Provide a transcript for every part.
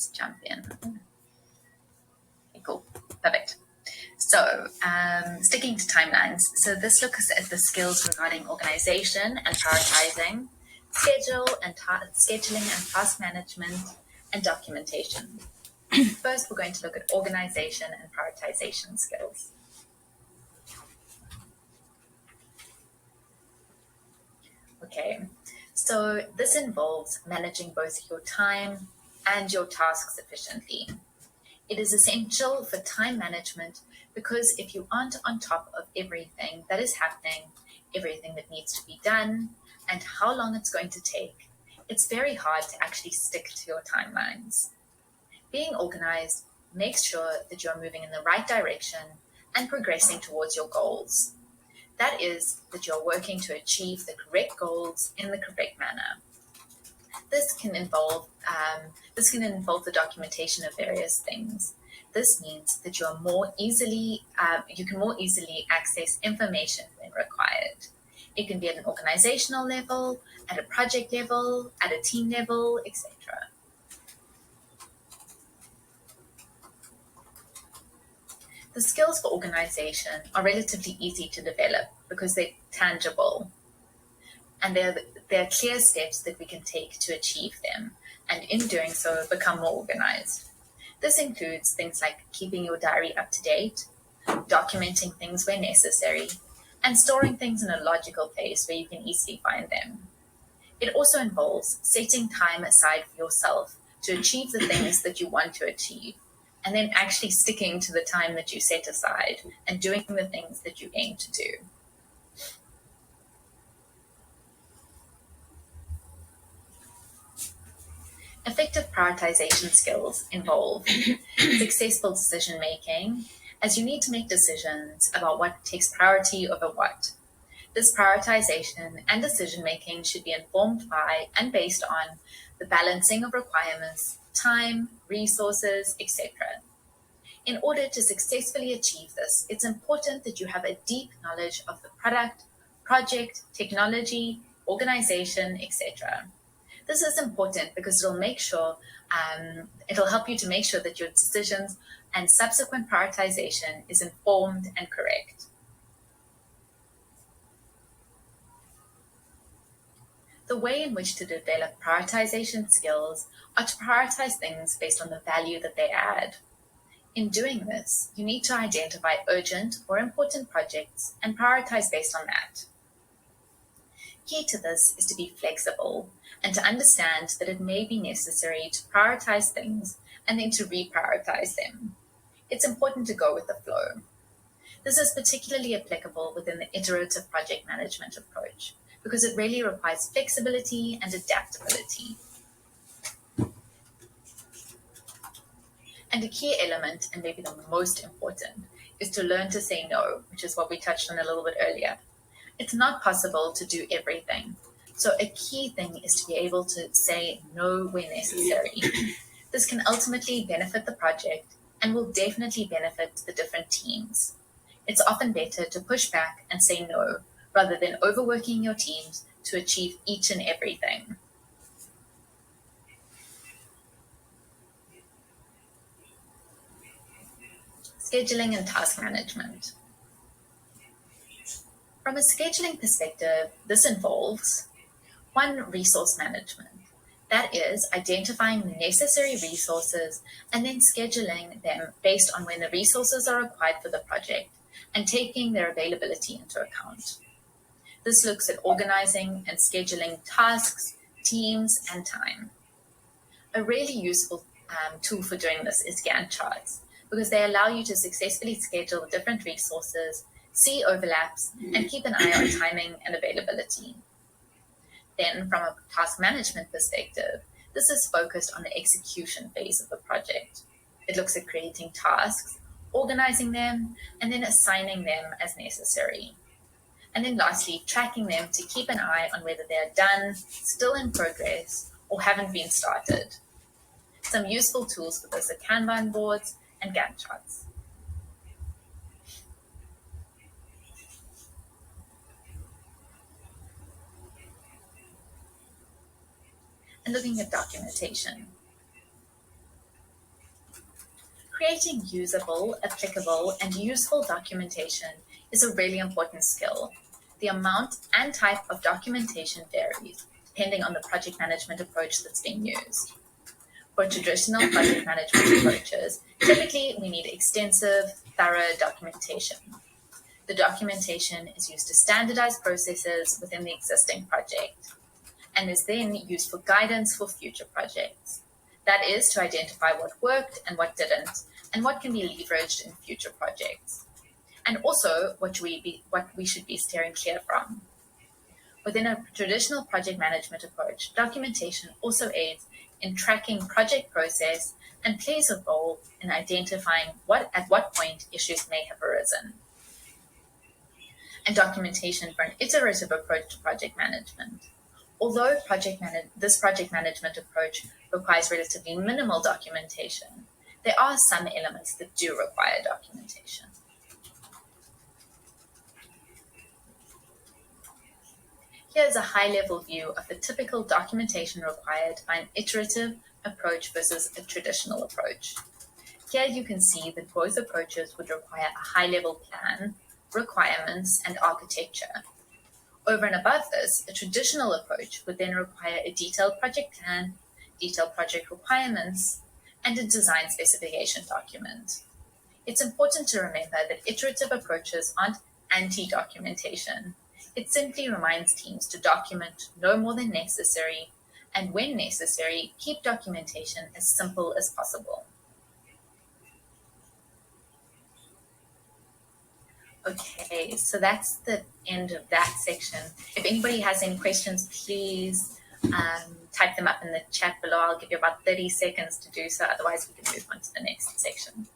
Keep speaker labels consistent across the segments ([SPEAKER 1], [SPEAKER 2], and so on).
[SPEAKER 1] let's jump in. Okay, cool, perfect. So sticking to timelines. So this looks at the skills regarding organization and prioritizing, scheduling and task management, and documentation. First, we're going to look at organization and prioritization skills. Okay, so this involves managing both your time and your tasks efficiently. It is essential for time management because if you aren't on top of everything that is happening, everything that needs to be done, and how long it's going to take, it's very hard to actually stick to your timelines. Being organized makes sure that you're moving in the right direction and progressing towards your goals. That is, that you're working to achieve the correct goals in the correct manner. This can involve the documentation of various things. This means that you can more easily access information when required. It can be at an organizational level, at a project level, at a team level, etc. The skills for organization are relatively easy to develop because they're tangible, and there are clear steps that we can take to achieve them, and in doing so, become more organized. This includes things like keeping your diary up to date, documenting things where necessary, and storing things in a logical place where you can easily find them. It also involves setting time aside for yourself to achieve the things that you want to achieve, and then actually sticking to the time that you set aside and doing the things that you aim to do. Effective prioritization skills involve successful decision making, as you need to make decisions about what takes priority over what. This prioritization and decision making should be informed by and based on the balancing of requirements, time, resources, etc. In order to successfully achieve this, it's important that you have a deep knowledge of the product, project, technology, organization, etc. This is important because it'll help you to make sure that your decisions and subsequent prioritization is informed and correct. The way in which to develop prioritization skills are to prioritize things based on the value that they add. In doing this, you need to identify urgent or important projects and prioritize based on that. Key to this is to be flexible and to understand that it may be necessary to prioritize things and then to reprioritize them. It's important to go with the flow. This is particularly applicable within the iterative project management approach because it really requires flexibility and adaptability. And a key element, and maybe the most important, is to learn to say no, which is what we touched on a little bit earlier. It's not possible to do everything. So a key thing is to be able to say no when necessary. This can ultimately benefit the project and will definitely benefit the different teams. It's often better to push back and say no rather than overworking your teams to achieve each and everything. Scheduling and task management. From a scheduling perspective, this involves 1. Resource management. That is, identifying the necessary resources and then scheduling them based on when the resources are required for the project and taking their availability into account. This looks at organizing and scheduling tasks, teams, and time. A really useful tool for doing this is Gantt charts, because they allow you to successfully schedule different resources, see overlaps, and keep an eye on timing and availability. Then, from a task management perspective, this is focused on the execution phase of the project. It looks at creating tasks, organizing them, and then assigning them as necessary. And then lastly, tracking them to keep an eye on whether they are done, still in progress, or haven't been started. Some useful tools for this are Kanban boards and Gantt charts. And looking at documentation. Creating usable, applicable, and useful documentation is a really important skill. The amount and type of documentation varies depending on the project management approach that's being used. For traditional project management approaches, typically we need extensive, thorough documentation. The documentation is used to standardize processes within the existing project and is then used for guidance for future projects. That is to identify what worked and what didn't, and what can be leveraged in future projects, and also what we should be steering clear from. Within a traditional project management approach, documentation also aids in tracking project process and plays a role in identifying at what point issues may have arisen. And documentation for an iterative approach to project management. Although this project management approach requires relatively minimal documentation, there are some elements that do require documentation. Here's a high-level view of the typical documentation required by an iterative approach versus a traditional approach. Here you can see that both approaches would require a high-level plan, requirements, and architecture. Over and above this, a traditional approach would then require a detailed project plan, detailed project requirements, and a design specification document. It's important to remember that iterative approaches aren't anti-documentation. It simply reminds teams to document no more than necessary, and when necessary, keep documentation as simple as possible. Okay, so that's the end of that section. If anybody has any questions, please type them up in the chat below. I'll give you about 30 seconds to do so. Otherwise, we can move on to the next section.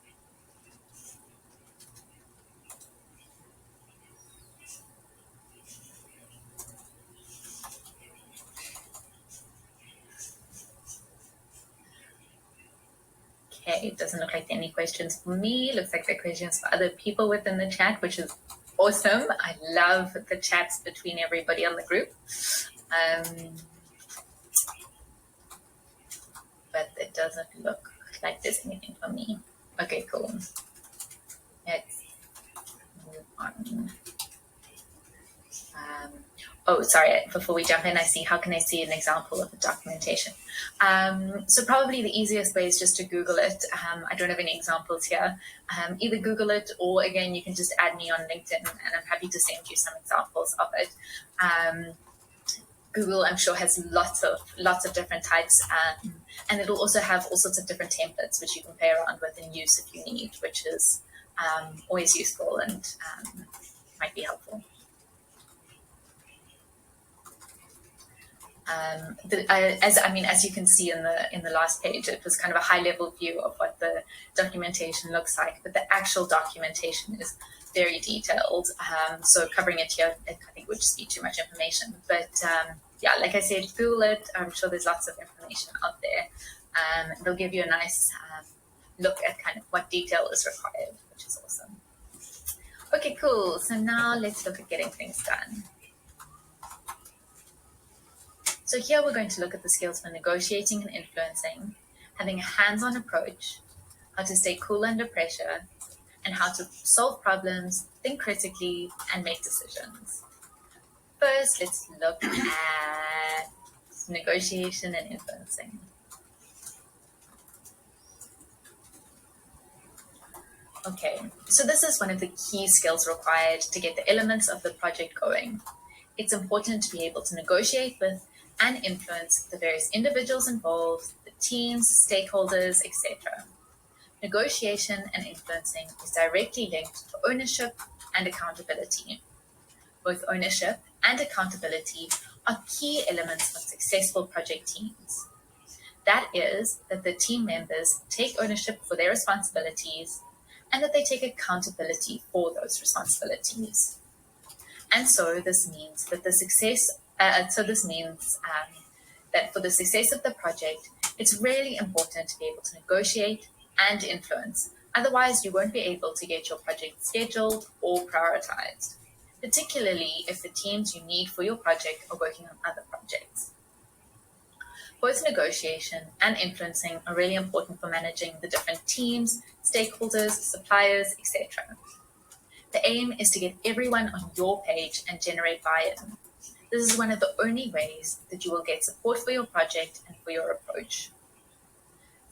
[SPEAKER 1] Okay, it doesn't look like any questions for me. Looks like there are questions for other people within the chat, which is awesome. I love the chats between everybody on the group. But it doesn't look like there's anything for me. Okay, cool. Let's move on. Oh, sorry, before we jump in, how can I see an example of the documentation? So probably the easiest way is just to Google it. I don't have any examples here. Either Google it, or again, you can just add me on LinkedIn and I'm happy to send you some examples of it. Google, I'm sure, has lots of different types, and it'll also have all sorts of different templates which you can play around with and use if you need, which is always useful and might be helpful. As you can see in the last page, it was kind of a high-level view of what the documentation looks like, but the actual documentation is very detailed. So covering it here, I think would just be too much information. But yeah, like I said, Google it. I'm sure there's lots of information out there. They'll give you a nice look at kind of what detail is required, which is awesome. Okay, cool. So now let's look at getting things done. So here we're going to look at the skills for negotiating and influencing, having a hands-on approach, how to stay cool under pressure, and how to solve problems, think critically, and make decisions. First, let's look at negotiation and influencing. Okay, so this is one of the key skills required to get the elements of the project going. It's important to be able to negotiate with and influence the various individuals involved, the teams, stakeholders, etc. Negotiation and influencing is directly linked to ownership and accountability. Both ownership and accountability are key elements of successful project teams. That is, that the team members take ownership for their responsibilities and that they take accountability for those responsibilities. And so this means that that for the success of the project, it's really important to be able to negotiate and influence. Otherwise, you won't be able to get your project scheduled or prioritized, particularly if the teams you need for your project are working on other projects. Both negotiation and influencing are really important for managing the different teams, stakeholders, suppliers, etc. The aim is to get everyone on your page and generate buy-in. This is one of the only ways that you will get support for your project and for your approach.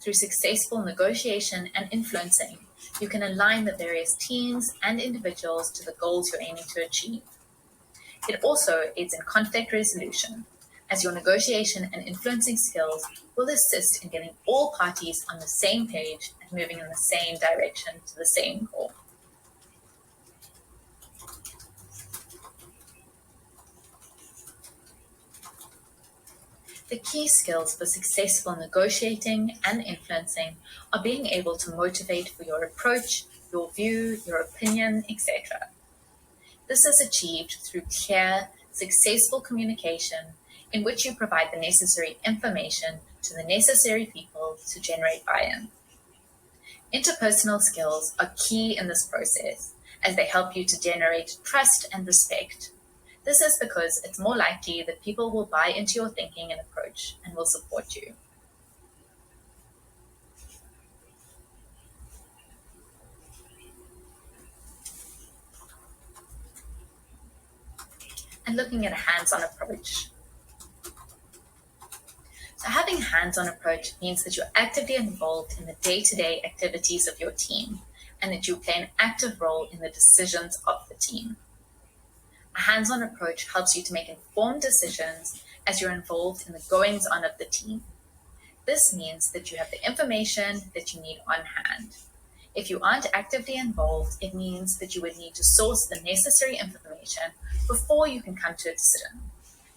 [SPEAKER 1] Through successful negotiation and influencing, you can align the various teams and individuals to the goals you're aiming to achieve. It also aids in conflict resolution, as your negotiation and influencing skills will assist in getting all parties on the same page and moving in the same direction to the same goal. The key skills for successful negotiating and influencing are being able to motivate for your approach, your view, your opinion, etc. This is achieved through clear, successful communication in which you provide the necessary information to the necessary people to generate buy-in. Interpersonal skills are key in this process as they help you to generate trust and respect. This is because it's more likely that people will buy into your thinking and approach and will support you. And looking at a hands-on approach. So having a hands-on approach means that you're actively involved in the day-to-day activities of your team and that you play an active role in the decisions of the team. A hands-on approach helps you to make informed decisions as you're involved in the goings-on of the team. This means that you have the information that you need on hand. If you aren't actively involved, it means that you would need to source the necessary information before you can come to a decision.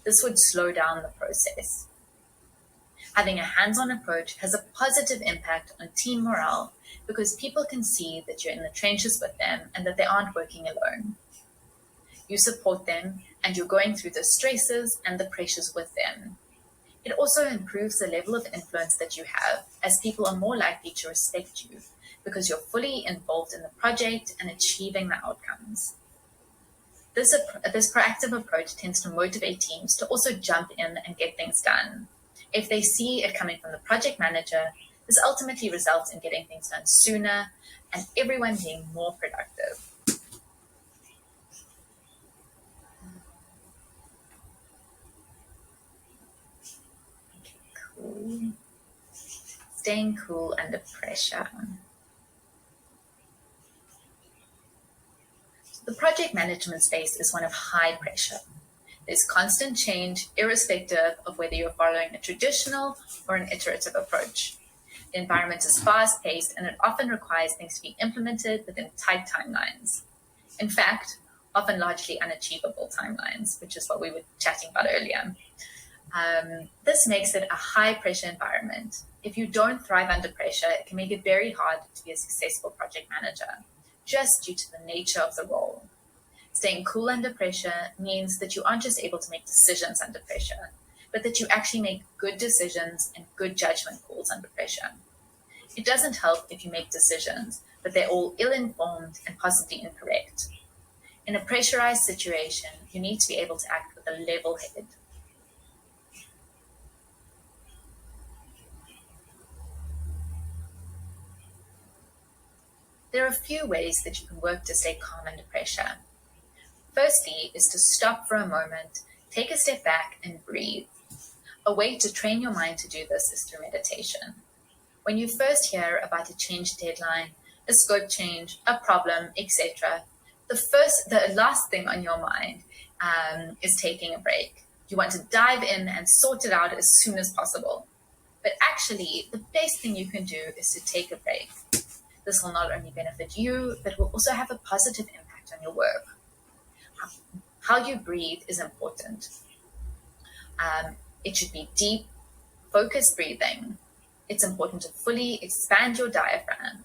[SPEAKER 1] This would slow down the process. Having a hands-on approach has a positive impact on team morale because people can see that you're in the trenches with them and that they aren't working alone. You support them and you're going through the stresses and the pressures with them. It also improves the level of influence that you have as people are more likely to respect you because you're fully involved in the project and achieving the outcomes. This proactive approach tends to motivate teams to also jump in and get things done. If they see it coming from the project manager, this ultimately results in getting things done sooner and everyone being more productive. Cool. Staying cool under pressure. The project management space is one of high pressure. There's constant change, irrespective of whether you're following a traditional or an iterative approach. The environment is fast-paced and it often requires things to be implemented within tight timelines. In fact, often largely unachievable timelines, which is what we were chatting about earlier. This makes it a high-pressure environment. If you don't thrive under pressure, it can make it very hard to be a successful project manager, just due to the nature of the role. Staying cool under pressure means that you aren't just able to make decisions under pressure, but that you actually make good decisions and good judgment calls under pressure. It doesn't help if you make decisions, but they're all ill-informed and possibly incorrect. In a pressurized situation, you need to be able to act with a level head. There are a few ways that you can work to stay calm under pressure. Firstly is to stop for a moment, take a step back and breathe. A way to train your mind to do this is through meditation. When you first hear about a change deadline, a scope change, a problem, etc., the last thing on your mind is taking a break. You want to dive in and sort it out as soon as possible. But actually, the best thing you can do is to take a break. This will not only benefit you, but will also have a positive impact on your work. How you breathe is important. It should be deep, focused breathing. It's important to fully expand your diaphragm.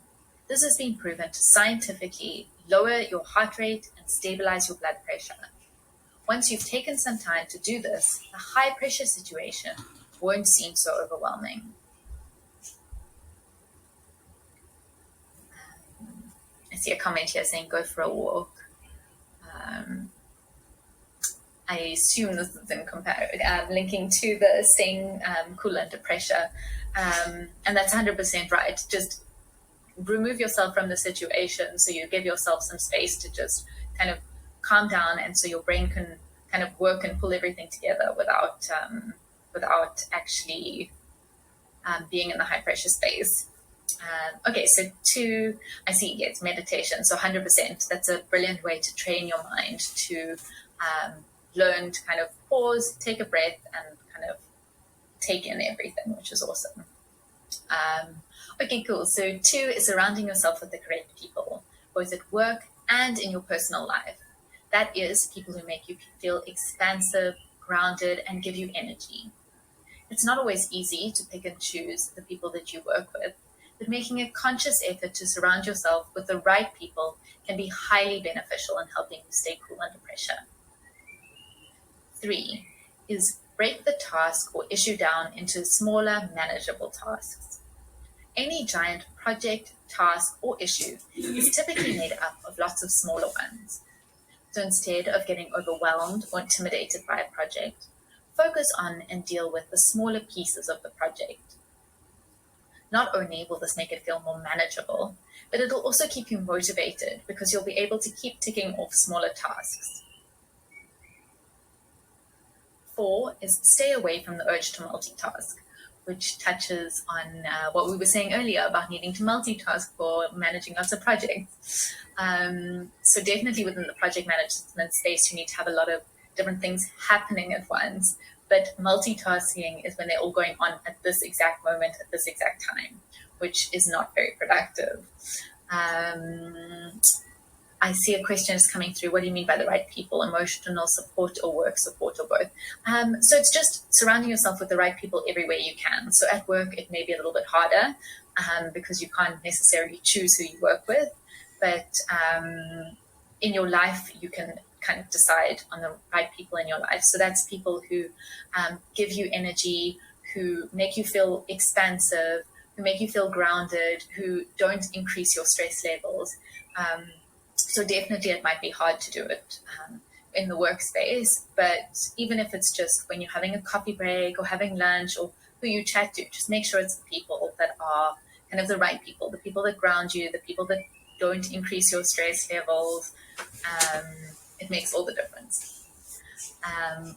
[SPEAKER 1] This has been proven to scientifically lower your heart rate and stabilize your blood pressure. Once you've taken some time to do this, a high pressure situation won't seem so overwhelming. I see a comment here saying go for a walk. I assume this is in linking to the staying cool under pressure. And that's 100% right. Just remove yourself from the situation so you give yourself some space to just kind of calm down, and so your brain can kind of work and pull everything together without actually being in the high pressure space. Okay, so 2, I see, yes, meditation. So 100%, that's a brilliant way to train your mind to learn to kind of pause, take a breath, and kind of take in everything, which is awesome. Okay, cool. So 2 is surrounding yourself with the correct people, both at work and in your personal life. That is people who make you feel expansive, grounded, and give you energy. It's not always easy to pick and choose the people that you work with, but making a conscious effort to surround yourself with the right people can be highly beneficial in helping you stay cool under pressure. 3 is break the task or issue down into smaller, manageable tasks. Any giant project, task, or issue is typically made up of lots of smaller ones. So instead of getting overwhelmed or intimidated by a project, focus on and deal with the smaller pieces of the project. Not only will this make it feel more manageable, but it'll also keep you motivated because you'll be able to keep ticking off smaller tasks. 4 is stay away from the urge to multitask, which touches on what we were saying earlier about needing to multitask for managing lots of projects. So definitely within the project management space, you need to have a lot of different things happening at once. But multitasking is when they're all going on at this exact moment, at this exact time, which is not very productive. I see a question is coming through. What do you mean by the right people? Emotional support or work support or both? So it's just surrounding yourself with the right people everywhere you can. So at work, it may be a little bit harder because you can't necessarily choose who you work with. But in your life, you can kind of decide on the right people in your life. So that's people who give you energy, who make you feel expansive, who make you feel grounded, who don't increase your stress levels. So definitely it might be hard to do it in the workspace, but even if it's just when you're having a coffee break or having lunch or who you chat to, just make sure it's the people that are kind of the right people, the people that ground you, the people that don't increase your stress levels. It makes all the difference.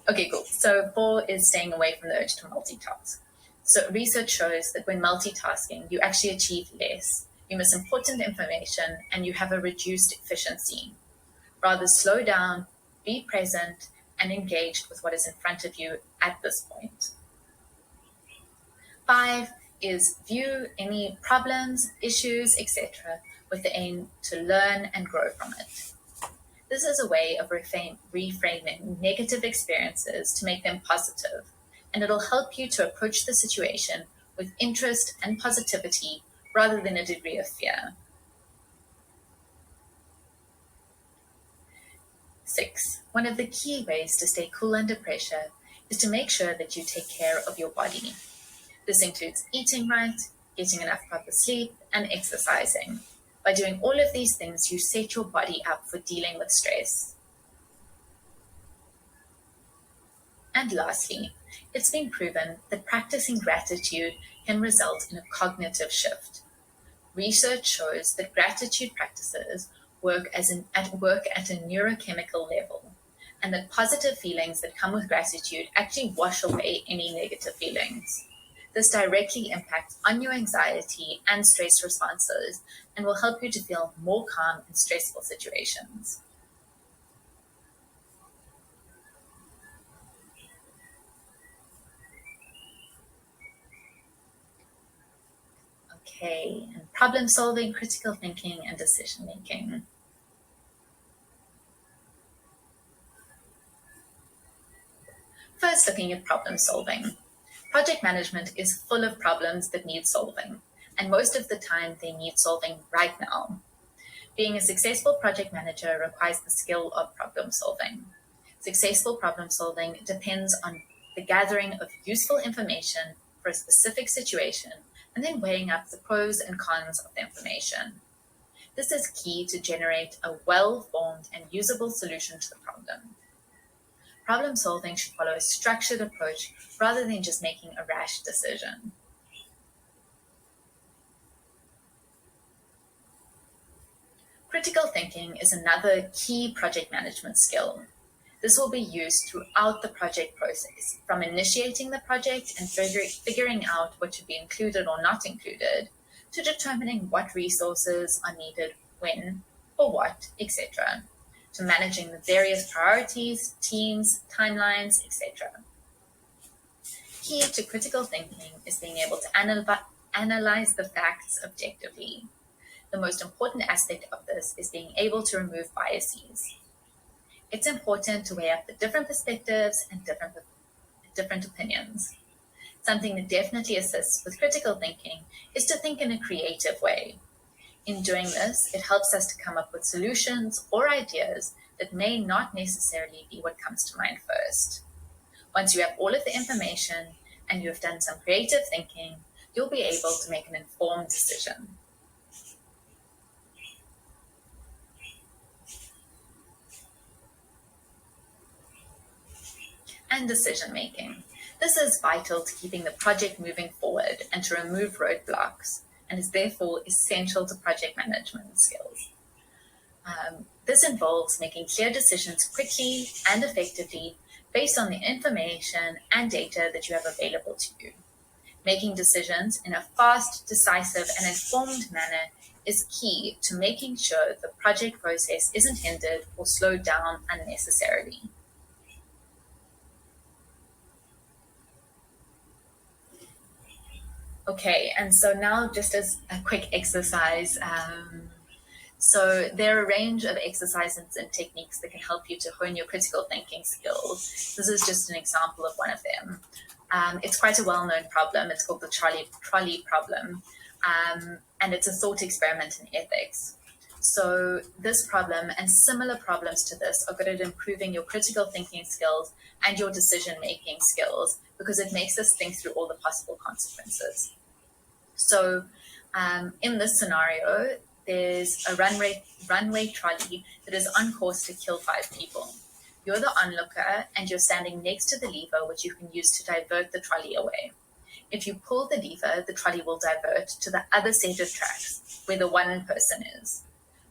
[SPEAKER 1] Okay, cool. So 4 is staying away from the urge to multitask. So research shows that when multitasking, you actually achieve less. You miss important information and you have a reduced efficiency. Rather slow down, be present, and engaged with what is in front of you at this point. 5 is view any problems, issues, etc. with the aim to learn and grow from it. This is a way of reframing negative experiences to make them positive, and it'll help you to approach the situation with interest and positivity rather than a degree of fear. 6, one of the key ways to stay cool under pressure is to make sure that you take care of your body. This includes eating right, getting enough proper sleep, and exercising. By doing all of these things, you set your body up for dealing with stress. And lastly, it's been proven that practicing gratitude can result in a cognitive shift. Research shows that gratitude practices work at a neurochemical level, and that positive feelings that come with gratitude actually wash away any negative feelings. This directly impacts on your anxiety and stress responses and will help you to feel more calm in stressful situations. Okay, and problem solving, critical thinking, and decision making. First, looking at problem solving. Project management is full of problems that need solving, and most of the time they need solving right now. Being a successful project manager requires the skill of problem solving. Successful problem solving depends on the gathering of useful information for a specific situation and then weighing up the pros and cons of the information. This is key to generate a well-formed and usable solution to the problem. Problem solving should follow a structured approach rather than just making a rash decision. Critical thinking is another key project management skill. This will be used throughout the project process, from initiating the project and figuring out what should be included or not included, to determining what resources are needed when, for what, etc., to managing the various priorities, teams, timelines, etc. Key to critical thinking is being able to analyze the facts objectively. The most important aspect of this is being able to remove biases. It's important to weigh up the different perspectives and different opinions. Something that definitely assists with critical thinking is to think in a creative way. In doing this, it helps us to come up with solutions or ideas that may not necessarily be what comes to mind first. Once you have all of the information and you have done some creative thinking, you'll be able to make an informed decision. And decision making. This is vital to keeping the project moving forward and to remove roadblocks, and is therefore essential to project management skills. This involves making clear decisions quickly and effectively based on the information and data that you have available to you. Making decisions in a fast, decisive, and informed manner is key to making sure the project process isn't hindered or slowed down unnecessarily. Okay, and so now just as a quick exercise, so there are a range of exercises and techniques that can help you to hone your critical thinking skills. This is just an example of one of them. It's quite a well-known problem. It's called the trolley problem, and it's a thought experiment in ethics. So this problem and similar problems to this are good at improving your critical thinking skills and your decision-making skills because it makes us think through all the possible consequences. So in this scenario, there's a runway trolley that is on course to kill 5 people. You're the onlooker and you're standing next to the lever which you can use to divert the trolley away. If you pull the lever, the trolley will divert to the other set of tracks where the one person is.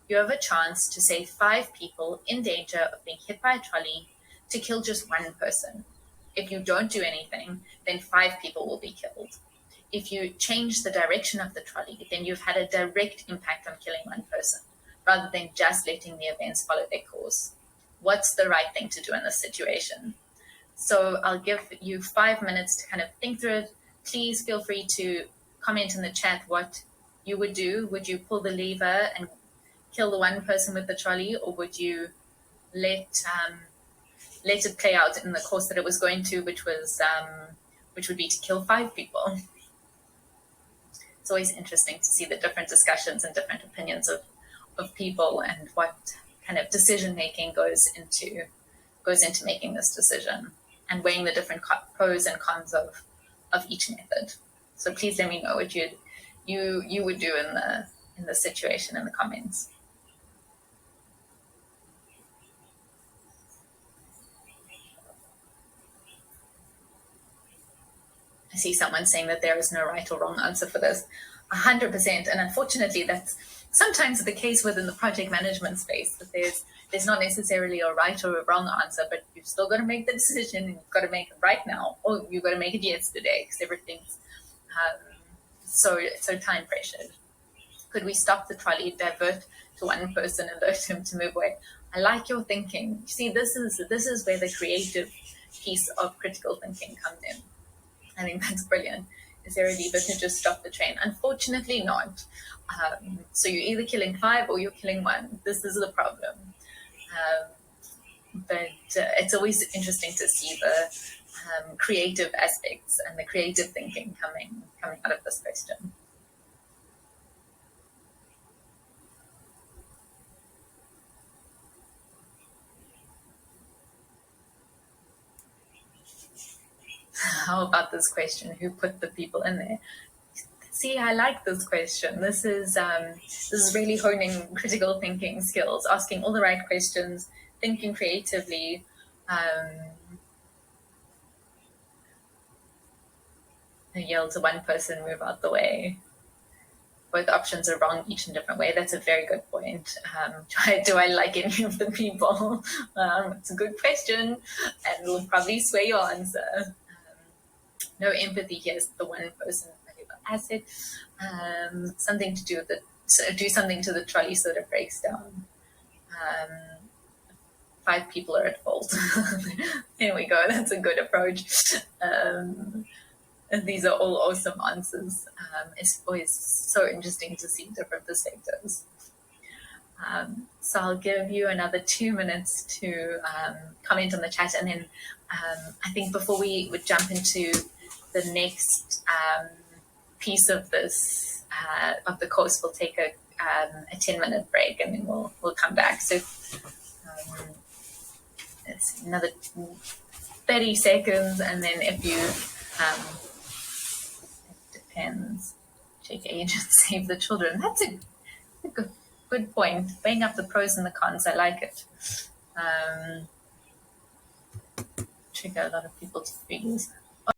[SPEAKER 1] You have a chance to save 5 people in danger of being hit by a trolley to kill just one person. If you don't do anything, then 5 people will be killed. If you change the direction of the trolley, then you've had a direct impact on killing one person, rather than just letting the events follow their course. What's the right thing to do in this situation? So I'll give you 5 minutes to kind of think through it. Please feel free to comment in the chat what you would do. Would you pull the lever and kill the one person with the trolley, or would you let it play out in the course that it was going to, which would be to kill 5 people? It's always interesting to see the different discussions and different opinions of people and what kind of decision making goes into making this decision and weighing the different pros and cons of each method. So please let me know what you would do in the situation in the comments. I see someone saying that there is no right or wrong answer for this. 100%. And unfortunately, that's sometimes the case within the project management space, that there's not necessarily a right or a wrong answer, but you've still got to make the decision, and you've got to make it right now, or you've got to make it yesterday, because everything's so time pressured. Could we stop the trolley, divert to one person, and alert him to move away? I like your thinking. You see, this is where the creative piece of critical thinking comes in. I think that's brilliant. Is there a lever to just stop the train? Unfortunately not. So you're either killing 5 or you're killing 1. This is the problem. But it's always interesting to see the creative aspects and the creative thinking coming out of this question. How about this question? Who put the people in there? See, I like this question. This is really honing critical thinking skills, asking all the right questions, thinking creatively. yell to one person, move out the way. Both options are wrong, each in a different way. That's a very good point. Do I like any of the people? It's a good question, and it'll probably sway your answer. No empathy here is the one person I said. Something to do with do something to the trolley so that it breaks down. 5 people are at fault. There we go. That's a good approach. These are all awesome answers. It's always so interesting to see different perspectives. So I'll give you another 2 minutes to comment on the chat, and then I think before we would jump into the next piece of this of the course, we'll take a 10-minute break, and then we'll come back. So it's another 30 seconds, and then if you depends. Check age and save the children. That's a good point. Weighing up the pros and the cons. I like it. Trigger a lot of people's feelings.